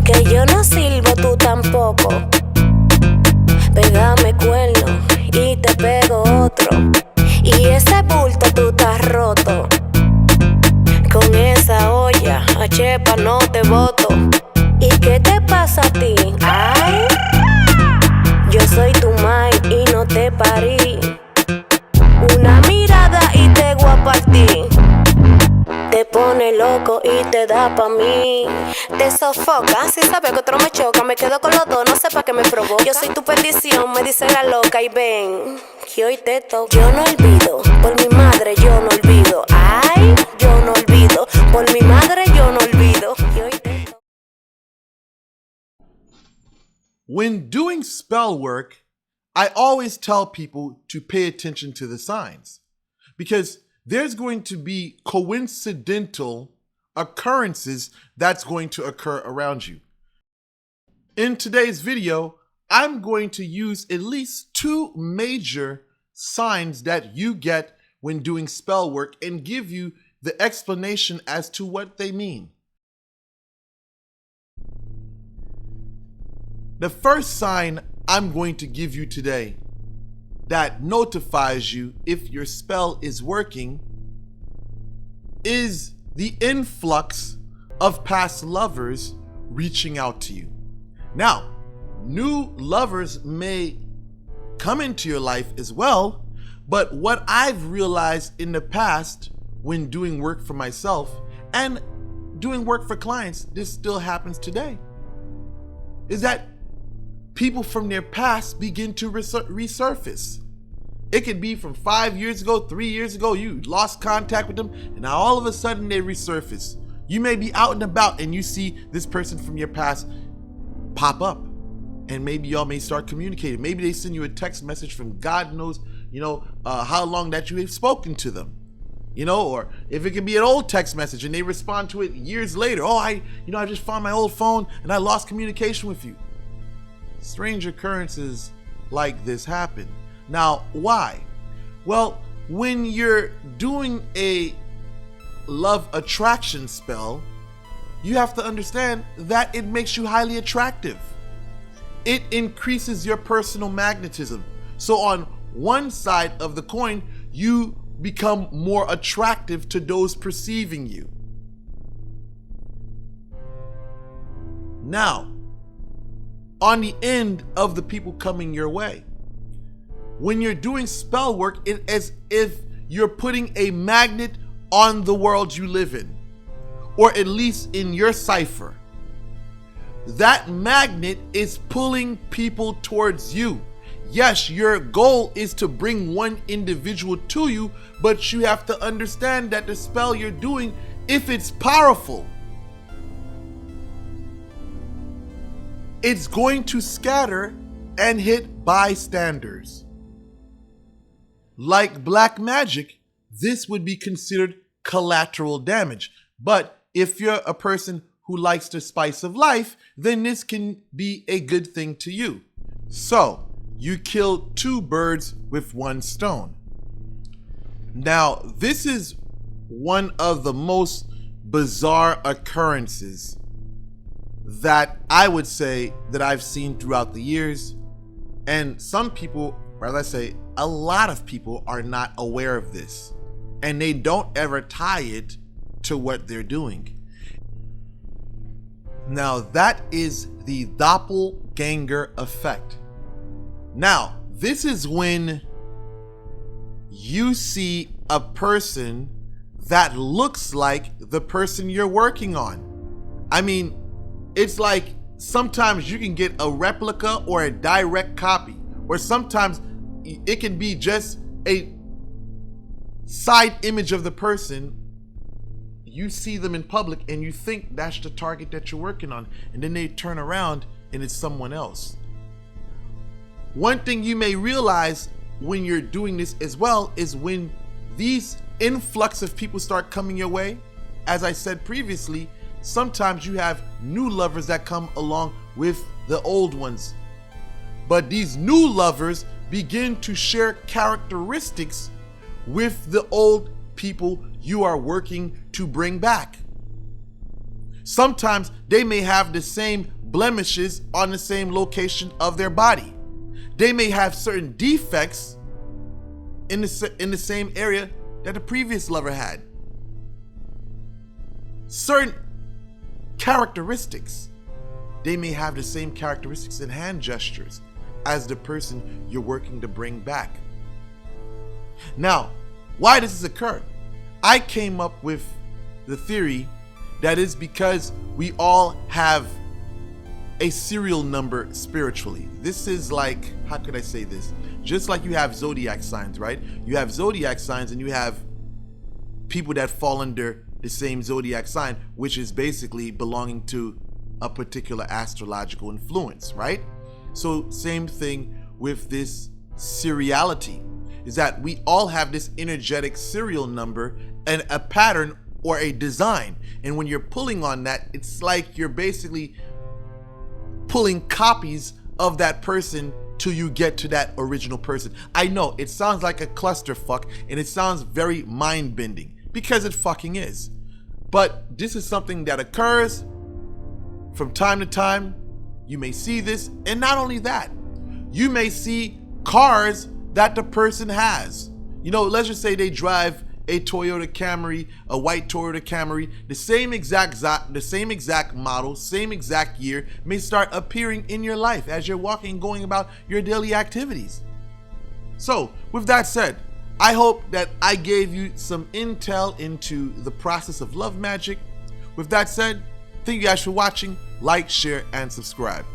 Que yo no sirvo, tú tampoco. Pégame cuerno y te pego otro. Y ese bulto tú estás roto. Con esa olla, a chepa no te boto. ¿Y qué te pasa a ti? Ay, yo soy tu mai y no te parí. Una mirada y te voy a partir. Te pone loco y te da pa' mí. Te sofoca, si sabes que otro me choca. Me quedo con los dos, no sé pa' qué me provoca. Yo soy tu perdición, me dice la loca. Y ven, que hoy te toca. Yo no olvido, por mi madre yo no olvido. Ay, yo no olvido, por mi madre yo no olvido. Que hoy te toca. When doing spell work, I always tell people to pay attention to the signs, because there's going to be coincidental occurrences that's going to occur around you. In today's video, I'm going to use at least 2 major signs that you get when doing spell work and give you the explanation as to what they mean. The first sign I'm going to give you today that notifies you if your spell is working is the influx of past lovers reaching out to you. Now, new lovers may come into your life as well, but what I've realized in the past when doing work for myself and doing work for clients, this still happens today, is that people from their past begin to resurface. It could be from 5 years ago, 3 years ago, you lost contact with them, and now all of a sudden they resurface. You may be out and about and you see this person from your past pop up, and maybe y'all may start communicating. Maybe they send you a text message from God knows, how long that you have spoken to them. Or if it can be an old text message and they respond to it years later. Oh, I just found my old phone and I lost communication with you. Strange occurrences like this happen. Now, why? Well, when you're doing a love attraction spell, you have to understand that it makes you highly attractive. It increases your personal magnetism. So on one side of the coin, you become more attractive to those perceiving you. Now, on the end of the people coming your way, when you're doing spell work, it's as if you're putting a magnet on the world you live in, or at least in your cipher. That magnet is pulling people towards you. Yes, your goal is to bring one individual to you, but you have to understand that the spell you're doing, if it's powerful, it's going to scatter and hit bystanders. Like black magic, this would be considered collateral damage. But if you're a person who likes the spice of life, then this can be a good thing to you. So, you kill 2 birds with 1 stone. Now, this is one of the most bizarre occurrences that I would say that I've seen throughout the years. And some people, or let's say a lot of people, are not aware of this. And they don't ever tie it to what they're doing. Now, that is the doppelganger effect. Now, this is when you see a person that looks like the person you're working on. I mean, it's like sometimes you can get a replica or a direct copy, or sometimes it can be just a side image of the person. You see them in public and you think that's the target that you're working on, and then they turn around and it's someone else. One thing you may realize when you're doing this as well is when these influx of people start coming your way, as I said previously, sometimes you have new lovers that come along with the old ones. But these new lovers begin to share characteristics with the old people you are working to bring back. Sometimes they may have the same blemishes on the same location of their body. They may have certain defects in the same area that the previous lover had. Certain characteristics. They may have the same characteristics in hand gestures as the person you're working to bring back. Now, why does this occur? I came up with the theory that is because we all have a serial number spiritually. This is like, how could I say this? Just like you have zodiac signs, right? You have zodiac signs and you have people that fall under the same zodiac sign, which is basically belonging to a particular astrological influence, right? So same thing with this seriality, is that we all have this energetic serial number and a pattern or a design. And when you're pulling on that, it's like you're basically pulling copies of that person till you get to that original person. I know it sounds like a clusterfuck and it sounds very mind-bending, because it fucking is. But this is something that occurs from time to time. You may see this, and not only that, you may see cars that the person has. You know, let's just say they drive a Toyota Camry, a white Toyota Camry, the same exact model, same exact year may start appearing in your life as you're walking, going about your daily activities. So, with that said, I hope that I gave you some intel into the process of love magic. With that said, thank you guys for watching. Like, share, and subscribe.